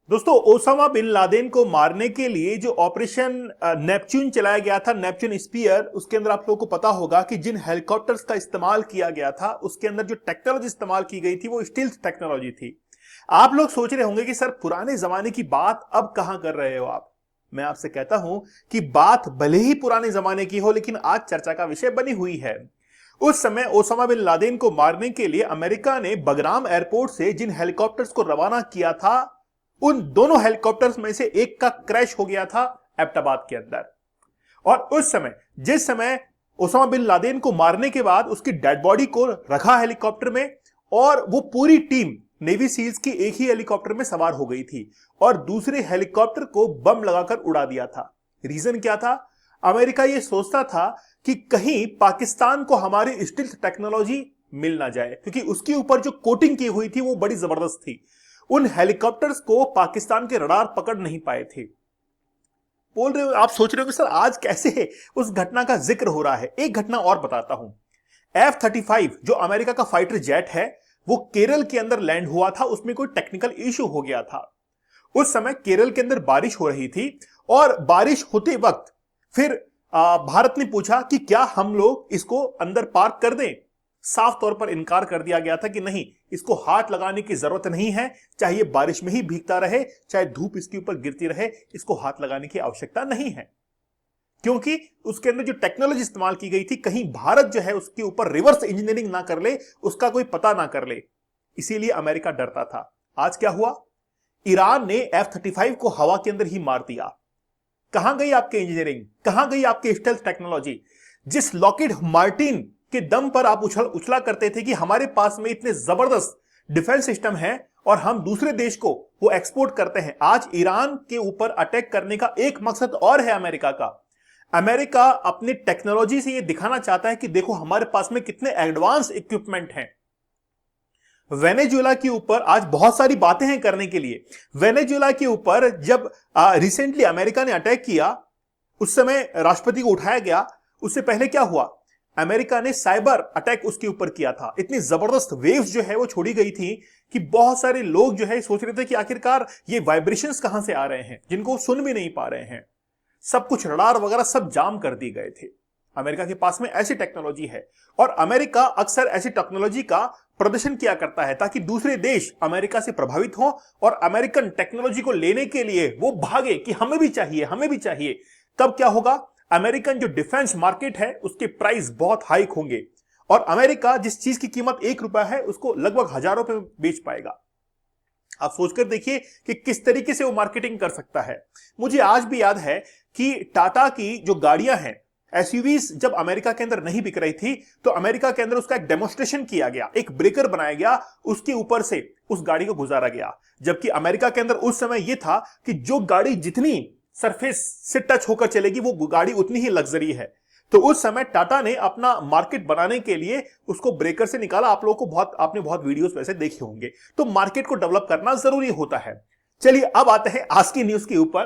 दोस्तों, Osama bin Laden को मारने के लिए जो ऑपरेशन नेपच्यून चलाया गया था, नेपच्यून स्पीयर, उसके अंदर आप लोगों को पता होगा कि जिन हेलीकॉप्टर्स का इस्तेमाल किया गया था उसके अंदर जो टेक्नोलॉजी इस्तेमाल की गई थी वो स्टील्थ टेक्नोलॉजी थी। आप लोग सोच रहे होंगे कि सर पुराने जमाने की बात अब कहां कर रहे हो आप। मैं आपसे कहता हूं कि बात भले ही पुराने जमाने की हो लेकिन आज चर्चा का विषय बनी हुई है। उस समय ओसामा बिन लादेन को मारने के लिए अमेरिका ने बगराम एयरपोर्ट से जिन हेलीकॉप्टर्स को रवाना किया था उन दोनों हेलीकॉप्टर्स में से एक का क्रैश हो गया था एबटाबाद के अंदर। और उस समय जिस समय ओसामा बिन लादेन को मारने के बाद उसकी डेड बॉडी को रखा हेलीकॉप्टर में और वो पूरी टीम नेवी सील्स की एक ही हेलीकॉप्टर में सवार हो गई थी और दूसरे हेलीकॉप्टर को बम लगाकर उड़ा दिया था। रीजन क्या था? अमेरिका ये सोचता था कि कहीं पाकिस्तान को हमारी स्टील्थ टेक्नोलॉजी मिल ना जाए, क्योंकि उसके ऊपर जो कोटिंग की हुई थी वो बड़ी जबरदस्त थी। उन हेलीकॉप्टर्स को पाकिस्तान के रडार पकड़ नहीं पाए थे। बोल रहे हो, आप सोच रहे हो कि सर आज कैसे उस घटना का जिक्र हो रहा है। एक घटना और बताता हूं। F-35 जो अमेरिका का फाइटर जेट है वो केरल के अंदर लैंड हुआ था। उसमें कोई टेक्निकल इश्यू हो गया था। उस समय केरल के अंदर बारिश हो रही थी और बारिश होते वक्त फिर भारत ने पूछा कि क्या हम लोग इसको अंदर पार्क कर दें। साफ तौर पर इनकार कर दिया गया था कि नहीं, इसको हाथ लगाने की जरूरत नहीं है, चाहे ये बारिश में ही भीगता रहे, चाहे धूप इसके ऊपर गिरती रहे, इसको हाथ लगाने की आवश्यकता नहीं है। क्योंकि उसके अंदर जो टेक्नोलॉजी इस्तेमाल की गई थी, कहीं भारत जो है उसके ऊपर रिवर्स इंजीनियरिंग ना कर ले, उसका कोई पता ना कर ले, इसीलिए अमेरिका डरता था। आज क्या हुआ? ईरान ने F-35 को हवा के अंदर ही मार दिया। कहां गई आपकी इंजीनियरिंग? कहां गई आपकी स्टेल्थ टेक्नोलॉजी? जिस लॉकहीड मार्टिन के दम पर आप उछला करते थे कि हमारे पास में इतने जबरदस्त डिफेंस सिस्टम है और हम दूसरे देश को वो एक्सपोर्ट करते हैं, आज ईरान के ऊपर अटैक करने का एक मकसद और है अमेरिका का। अमेरिका अपनी टेक्नोलॉजी से ये दिखाना चाहता है कि देखो हमारे पास में कितने एडवांस इक्विपमेंट हैं। वेनेजुएला के ऊपर आज बहुत सारी बातें हैं करने के लिए। वेनेजुएला के ऊपर जब रिसेंटली अमेरिका ने अटैक किया, उस समय राष्ट्रपति को उठाया गया। उससे पहले क्या हुआ? अमेरिका ने साइबर अटैक उसके ऊपर किया था। इतनी जबरदस्त वेव्स जो है वो छोड़ी गई थी कि बहुत सारे लोग जो है सोच रहे थे कि आखिरकार ये वाइब्रेशंस कहां से आ रहे हैं, जिनको सुन भी नहीं पा रहे हैं। सब कुछ रडार वगैरह सब जाम कर दिए गए थे। अमेरिका के पास में ऐसी टेक्नोलॉजी है और अमेरिका अक्सर ऐसी टेक्नोलॉजी का प्रदर्शन किया करता है ताकि दूसरे देश अमेरिका से प्रभावित हो और अमेरिकन टेक्नोलॉजी को लेने के लिए वो भागे कि हमें भी चाहिए, हमें भी चाहिए। तब क्या होगा? अमेरिकन जो डिफेंस मार्केट है उसके प्राइस बहुत हाइक होंगे और अमेरिका जिस चीज की कीमत ₹1 है उसको लगभग हजारों पे बेच पाएगा। आप सोचकर देखिए कि किस तरीके से वो मार्केटिंग कर सकता है। मुझे आज भी याद है कि टाटा की जो गाड़ियां हैं, एसयूवीज, जब अमेरिका के अंदर नहीं बिक रही थी तो अमेरिका के अंदर उसका एक डेमोन्स्ट्रेशन किया गया, एक ब्रेकर बनाया गया, उसके ऊपर से उस गाड़ी को गुजारा गया। जबकि अमेरिका के अंदर उस समय यह था कि जो गाड़ी जितनी सरफेस से टच होकर चलेगी वो गाड़ी उतनी ही लग्जरी है। तो उस समय टाटा ने अपना मार्केट बनाने के लिए उसको ब्रेकर से निकाला। आप लोगों को आपने बहुत वीडियोस वैसे देखे होंगे। तो मार्केट को डेवलप करना जरूरी होता है। चलिए अब आते हैं आज की न्यूज के ऊपर।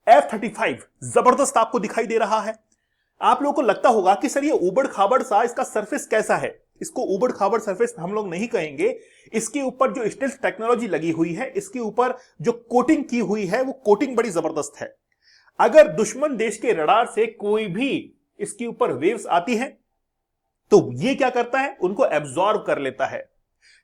F-35 जबरदस्त आपको दिखाई दे रहा है। आप लोगों को लगता होगा कि सर ये उबड़ खाबड़ सा इसका सरफेस कैसा है। इसको उबड़ खाबड़ सरफेस हम लोग नहीं कहेंगे। इसके ऊपर जो स्टील्थ टेक्नोलॉजी लगी हुई है, इसके ऊपर जो कोटिंग की हुई है वो कोटिंग बड़ी जबरदस्त है। अगर दुश्मन देश के रडार से कोई भी इसके ऊपर वेव्स आती है तो ये क्या करता है? उनको एब्जॉर्ब कर लेता है।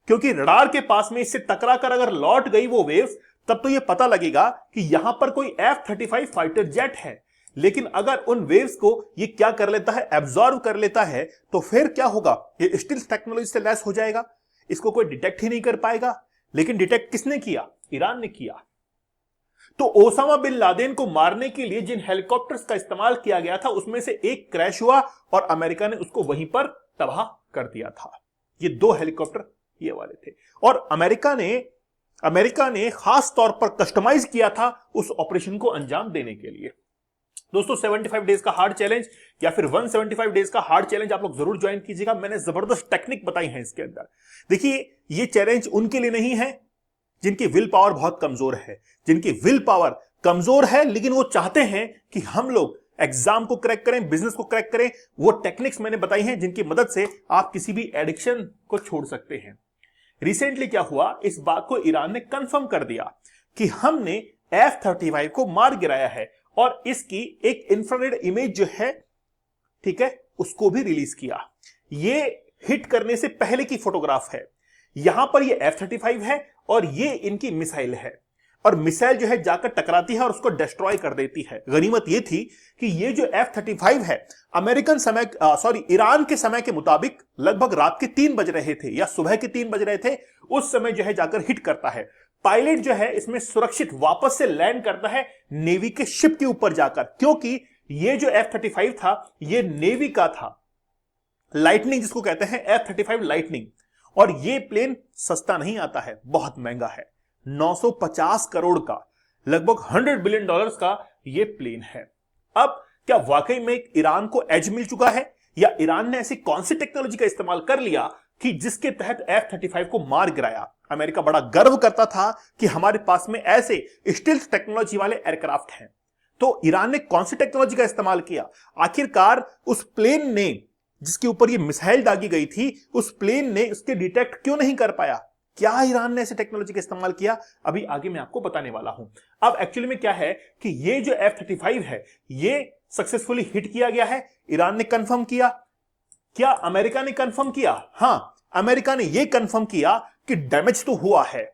क्योंकि रडार के पास में इससे टकराकर अगर लौट गई वो वेव्स, तब तो ये पता लगेगा कि यहां पर कोई F-35 फाइटर जेट है। लेकिन अगर उन वेव्स को ये क्या कर लेता है? एब्जॉर्ब कर लेता है, तो फिर क्या होगा? ये स्टील्थ टेक्नोलॉजी से लैस हो जाएगा। इसको कोई डिटेक्ट ही नहीं कर पाएगा। लेकिन डिटेक्ट किसने किया? ईरान ने किया। तो ओसामा बिन लादेन को मारने के लिए जिन हेलीकॉप्टर्स का इस्तेमाल किया गया था उसमें से एक क्रैश हुआ और अमेरिका ने उसको वहीं पर तबाह कर दिया था। ये 2 हेलीकॉप्टर ये वाले थे और अमेरिका ने खास तौर पर कस्टमाइज किया था उस ऑपरेशन को अंजाम देने के लिए। दोस्तों, 75 डेज का हार्ड चैलेंज या फिर 175 डेज का हार्ड चैलेंज आप लोग जरूर ज्वाइन कीजिएगा। मैंने जबरदस्त टेक्निक बताई है इसके अंदर। देखिए, ये चैलेंज उनके लिए नहीं है जिनकी विल पावर बहुत कमजोर है। जिनकी विल पावर कमजोर है लेकिन वो चाहते हैं कि हम लोग एग्जाम को क्रैक करें, बिजनेस को क्रैक करें, वो टेक्निक्स मैंने बताई हैं जिनकी मदद से आप किसी भी एडिक्शन को छोड़ सकते हैं। रिसेंटली क्या हुआ? इस बात को ईरान ने कंफर्म कर दिया कि हमने F-35 को मार गिराया है और इसकी एक इंफ्रारेड इमेज जो है, ठीक है, उसको भी रिलीज किया। ये हिट करने से पहले की फोटोग्राफ है। यहां पर ये F-35 है और ये इनकी मिसाइल है, और मिसाइल जो है जाकर टकराती है और उसको डिस्ट्रॉय कर देती है। गनीमत ये थी कि ये जो F-35 है अमेरिकन समय ईरान के समय के मुताबिक लगभग रात के 3 बज रहे थे या सुबह के 3 बज रहे थे, उस समय जो है जाकर हिट करता है। पायलट जो है इसमें सुरक्षित वापस से लैंड करता है नेवी के शिप के ऊपर जाकर, क्योंकि ये जो F-35 था ये नेवी का था, लाइटनिंग जिसको कहते हैं, F-35 लाइटनिंग। और ये प्लेन सस्ता नहीं आता है, बहुत महंगा है, 950 करोड़ का, लगभग $100 बिलियन का ये प्लेन है। अब क्या वाकई में ईरान को एज मिल चुका है, या ईरान ने ऐसी कौन सी टेक्नोलॉजी का इस्तेमाल कर लिया कि जिसके तहत F-35 को मार गिराया? अमेरिका बड़ा गर्व करता था कि हमारे पास में ऐसे स्टील्थ टेक्नोलॉजी वाले एयरक्राफ्ट हैं। तो ईरान ने कौन सी टेक्नोलॉजी का इस्तेमाल किया? आखिरकार उस प्लेन ने, जिसके ऊपर ये मिसाइल दागी गई थी, उस प्लेन ने उसके डिटेक्ट क्यों नहीं कर पाया? क्या ईरान ने ऐसी टेक्नोलॉजी का इस्तेमाल किया? अभी आगे मैं आपको बताने वाला हूं। अब एक्चुअली में क्या है कि ये जो F-35 है ये सक्सेसफुली हिट किया गया है। ईरान ने कंफर्म किया। क्या अमेरिका ने कंफर्म किया? हां, अमेरिका ने यह कंफर्म किया कि डैमेज तो हुआ है,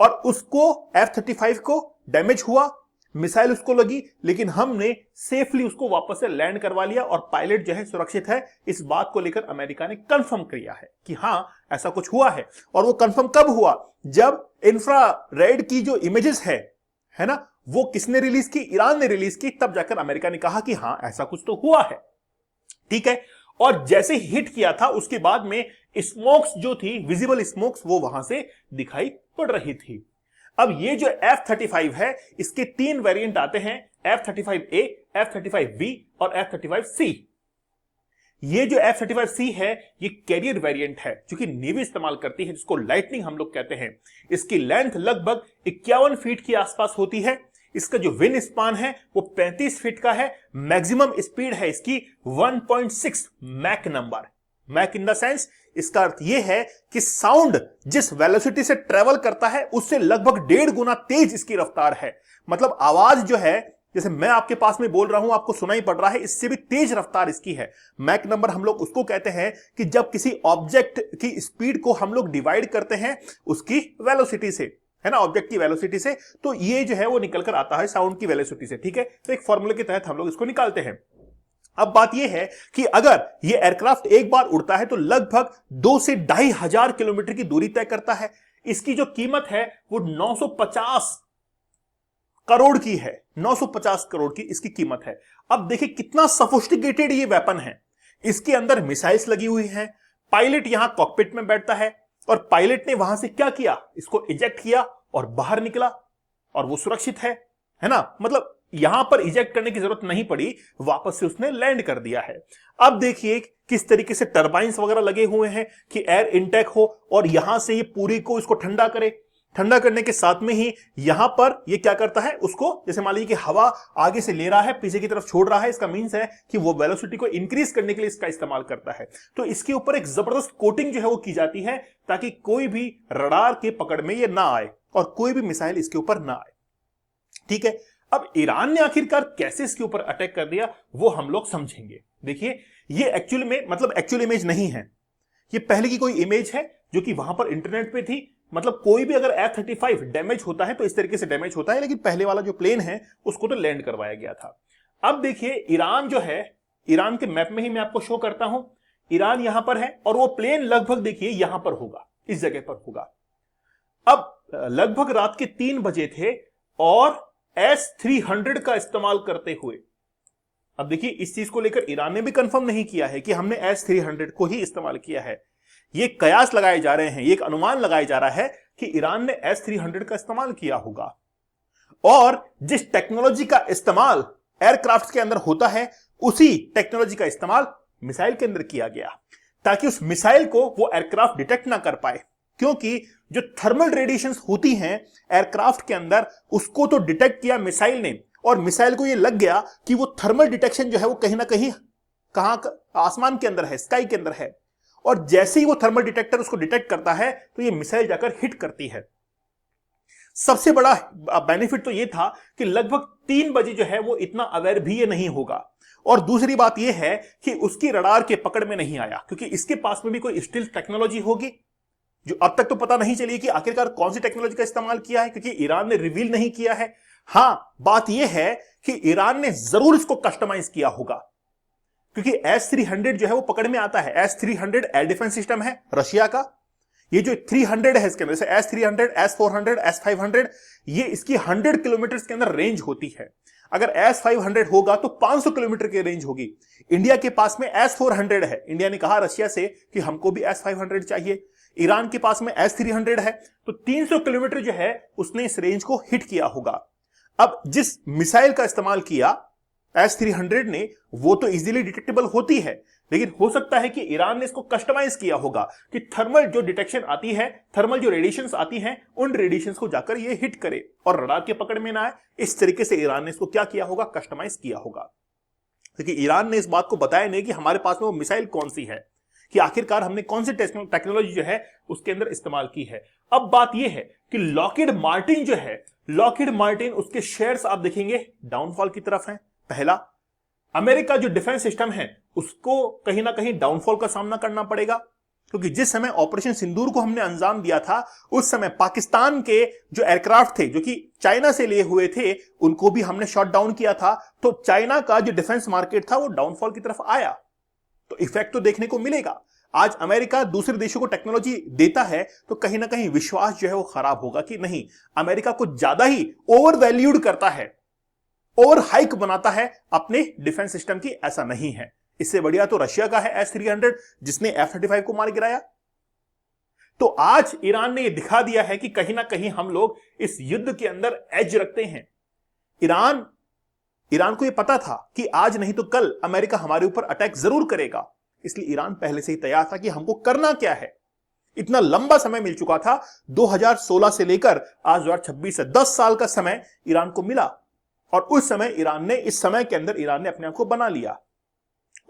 और उसको F-35 को डैमेज हुआ, मिसाइल उसको लगी, लेकिन हमने सेफली उसको वापस से लैंड करवा लिया और पायलट जो है सुरक्षित है। इस बात को लेकर अमेरिका ने कंफर्म किया है कि हां ऐसा कुछ हुआ है। और वो कंफर्म कब हुआ? जब इंफ्रारेड की जो इमेजेस है ना, वो किसने रिलीज की? ईरान ने रिलीज की। तब जाकर अमेरिका ने कहा कि हां ऐसा कुछ तो हुआ है, ठीक है। और जैसे हिट किया था उसके बाद में स्मोक्स जो थी, विजिबल स्मोक्स, वो वहां से दिखाई पड़ रही थी। अब ये जो F-35 है इसके 3 वेरिएंट आते हैं, F-35A, F-35B और F-35C। ये जो F-35C है ये कैरियर वेरिएंट है जो कि नेवी इस्तेमाल करती है, जिसको लाइटनिंग हम लोग कहते हैं। इसकी लेंथ लगभग 51 फीट के आसपास होती है। इसका जो विंग स्पान है वो 35 फीट का है। मैक्सिमम स्पीड है इसकी 1.6 Mach number. Mach in the sense, इसका अर्थ यह है कि साउंड जिस वेलोसिटी से ट्रेवल करता है उससे लगभग 1.5 गुना तेज इसकी रफ्तार है। मतलब आवाज जो है, जैसे मैं आपके पास में बोल रहा हूं आपको सुनाई पड़ रहा है, इससे भी तेज रफ्तार इसकी है। मैक नंबर हम लोग उसको कहते हैं कि जब किसी ऑब्जेक्ट की स्पीड को हम लोग डिवाइड करते हैं उसकी वेलोसिटी से, है ना, ऑब्जेक्ट की वेलोसिटी से, तो ये जो है वो निकल कर आता है साउंड की वेलोसिटी से, ठीक है। तो एक फॉर्मूले के तहत हम लोग इसको निकालते हैं। अब बात यह है कि अगर ये एयरक्राफ्ट एक बार उड़ता है तो लगभग 2 से 2,500 किलोमीटर की दूरी तय करता है। इसकी जो कीमत है वो 950 करोड़ की है। 950 करोड़ की इसकी कीमत है। अब देखिए कितना सोफिस्टिकेटेड ये वेपन है। इसके अंदर मिसाइल्स लगी हुई हैं। पायलट यहां कॉकपिट में बैठता है और पायलट ने वहां से क्या किया, इसको इजेक्ट किया और बाहर निकला और वो सुरक्षित है ना। मतलब यहां पर इजेक्ट करने की जरूरत नहीं पड़ी, वापस से उसने लैंड कर दिया है। अब देखिए किस तरीके से टरबाइंस वगैरह लगे हुए हैं कि एयर इनटेक हो और यहां से ये पूरी को इसको ठंडा करे। ठंडा करने के साथ में ही यहां पर ये क्या करता है, उसको जैसे मान लीजिए कि हवा आगे से ले रहा है पीछे की तरफ छोड़ रहा है, इसका मीन्स है कि वो वेलोसिटी को इंक्रीज करने के लिए इसका इस्तेमाल करता है। तो इसके ऊपर एक जबरदस्त कोटिंग जो है वो की जाती है ताकि कोई भी रडार के पकड़ में ये ना आए और कोई भी मिसाइल इसके ऊपर ना आए, ठीक है। अब ईरान ने आखिरकार कैसे इसके ऊपर अटैक कर दिया वो हम लोग समझेंगे। देखिए ये एक्चुअली में मतलब एक्चुअल इमेज नहीं है, ये पहले की कोई इमेज है जो कि वहां पर इंटरनेट पे थी। मतलब कोई भी अगर F-35 डैमेज होता है तो इस तरीके से डैमेज होता है, लेकिन पहले वाला जो प्लेन है उसको तो लैंड करवाया गया था। अब देखिए ईरान जो है, ईरान के मैप में ही मैं आपको शो करता हूं। ईरान यहां पर है और वो प्लेन लगभग देखिए यहां पर होगा, इस जगह पर होगा। अब लगभग रात के 3 बजे थे और S-300 का इस्तेमाल करते हुए, अब देखिए इस चीज को लेकर ईरान ने भी कंफर्म नहीं किया है कि हमने S-300 को ही इस्तेमाल किया है। ये कयास लगाए जा रहे हैं, ये एक अनुमान लगाया जा रहा है कि ईरान ने S-300 का इस्तेमाल किया होगा। और जिस टेक्नोलॉजी का इस्तेमाल एयरक्राफ्ट के अंदर होता है उसी टेक्नोलॉजी का इस्तेमाल मिसाइल के अंदर किया गया, ताकि उस मिसाइल को वो एयरक्राफ्ट डिटेक्ट ना कर पाए। क्योंकि जो थर्मल रेडिएशंस होती हैं एयरक्राफ्ट के अंदर, उसको तो डिटेक्ट किया मिसाइल ने, और मिसाइल को ये लग गया कि वो थर्मल डिटेक्शन जो है वो कहीं ना कहीं कहां आसमान के अंदर है, स्काई के अंदर है। और जैसे ही वो थर्मल डिटेक्टर उसको डिटेक्ट करता है तो ये मिसाइल जाकर हिट करती है। सबसे बड़ा बेनिफिट तो यह था कि लगभग 3 बजे जो है वो इतना अवेयर भी ये नहीं होगा। और दूसरी बात यह है कि उसकी रडार के पकड़ में नहीं आया, क्योंकि इसके पास में भी कोई स्टील्थ टेक्नोलॉजी होगी जो अब तक तो पता नहीं चली कि आखिरकार कौन सी टेक्नोलॉजी का इस्तेमाल किया है, क्योंकि ईरान ने रिवील नहीं किया है। हां, बात यह है कि ईरान ने जरूर इसको कस्टमाइज किया होगा, क्योंकि S-300 जो है वो पकड़ में आता है। S-300 एयर डिफेंस सिस्टम है रशिया का। ये जो 300 है इसके अंदर, जैसे S-300, S-400, S-500, ये इसकी 100 किलोमीटर के अंदर रेंज होती है। अगर S-500 होगा तो 500 किलोमीटर की रेंज होगी। इंडिया के पास में S-400 है। इंडिया ने कहा रशिया से कि हमको भी S-500 चाहिए। ईरान के पास में S-300 है, तो 300 किलोमीटर जो है उसने इस रेंज को हिट किया होगा। अब जिस मिसाइल का इस्तेमाल किया S-300 ने, वो तो इजीली डिटेक्टेबल होती है, लेकिन हो सकता है कि ईरान ने इसको कस्टमाइज किया होगा कि थर्मल जो डिटेक्शन आती है, थर्मल जो रेडिएशंस आती हैं, उन रेडिएशंस को जाकर ये हिट करे और रडार के पकड़ में ना आए। इस तरीके से ईरान ने इसको क्या किया होगा, कस्टमाइज किया होगा। क्योंकि ईरान ने इस बात को बताया नहीं कि हमारे पास में वो मिसाइल कौन सी है, कि आखिरकार हमने कौन सी टेक्नोलॉजी जो है उसके अंदर इस्तेमाल की है। अब बात यह है कि लॉकहीड मार्टिन जो है, लॉकहीड मार्टिन, उसके शेयर्स आप देखेंगे डाउनफॉल की तरफ हैं। पहला, अमेरिका जो डिफेंस सिस्टम है उसको कहीं ना कहीं डाउनफॉल का सामना करना पड़ेगा, क्योंकि जिस समय ऑपरेशन सिंदूर को हमने अंजाम दिया था उस समय पाकिस्तान के जो एयरक्राफ्ट थे जो कि चाइना से लिए हुए थे, उनको भी हमने शॉट डाउन किया था। तो चाइना का जो डिफेंस मार्केट था वो डाउनफॉल की तरफ आया, तो इफेक्ट तो देखने को मिलेगा। आज अमेरिका दूसरे देशों को टेक्नोलॉजी देता है तो कहीं ना कहीं विश्वास जो है वो खराब होगा कि नहीं, अमेरिका को ज्यादा ही ओवर वैल्यूड करता है, ओवर हाइक बनाता है अपने डिफेंस सिस्टम की। ऐसा नहीं है। इससे बढ़िया तो रशिया का है S-300, जिसने F-35 को मार गिराया। तो आज ईरान ने यह दिखा दिया है कि कहीं ना कहीं हम लोग इस युद्ध के अंदर एज रखते हैं। ईरान को यह पता था कि आज नहीं तो कल अमेरिका हमारे ऊपर अटैक जरूर करेगा, इसलिए ईरान पहले से ही तैयार था कि हमको करना क्या है। इतना लंबा समय मिल चुका था, 2016 से लेकर आज 2026 से 10 साल का समय ईरान को मिला, और उस समय ईरान ने, इस समय के अंदर ईरान ने अपने आप को बना लिया,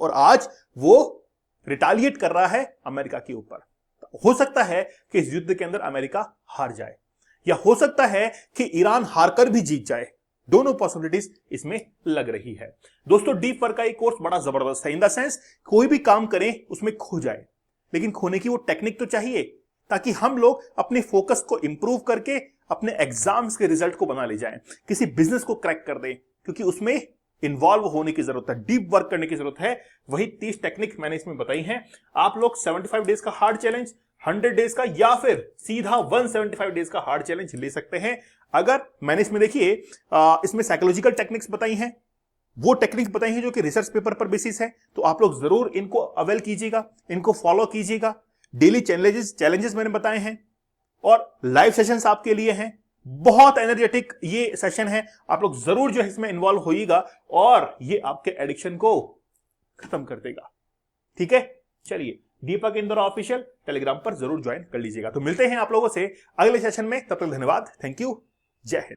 और आज वो रिटालिएट कर रहा है अमेरिका के ऊपर। हो सकता है कि इस युद्ध के अंदर अमेरिका हार जाए, या हो सकता है कि ईरान हारकर भी जीत जाए। दोनों पॉसिबिलिटीज इसमें लग रही है। दोस्तों, डीप वर्क का ये कोर्स बड़ा जबरदस्त है, इन द सेंस कोई भी काम करें उसमें खो जाए, लेकिन खोने की वो टेक्निक तो चाहिए, ताकि हम लोग अपने फोकस को इंप्रूव करके अपने एग्जाम्स के रिजल्ट को बना ले जाएं, किसी बिजनेस को क्रैक कर दें, क्योंकि उसमें इन्वॉल्व होने की जरूरत है, डीप वर्क करने की जरूरत है। वही 30 टेक्निक मैंने इसमें बताई हैं। आप लोग 75 डेज का हार्ड चैलेंज, 100 डेज का, या फिर सीधा 175 डेज का हार्ड चैलेंज ले सकते हैं। अगर मैंने इसमें देखिए इसमें साइकोलॉजिकल टेक्निक्स बताई हैं, वो टेक्निक्स बताई हैं जो कि रिसर्च पेपर पर बेसिस है, तो आप लोग जरूर इनको अवेल कीजिएगा, इनको फॉलो कीजिएगा। डेली चैलेंजेस मैंने बताए हैं, और लाइव सेशंस आपके लिए हैं। बहुत एनर्जेटिक ये सेशन है, आप लोग जरूर जो है इसमें इन्वॉल्व होइएगा, और ये आपके एडिक्शन को खत्म कर देगा। ठीक है, चलिए दीपक इंदौरा ऑफिशियल टेलीग्राम पर जरूर ज्वाइन कर लीजिएगा। तो मिलते हैं आप लोगों से अगले सेशन में, तब तक धन्यवाद, थैंक यू, जय हिंद।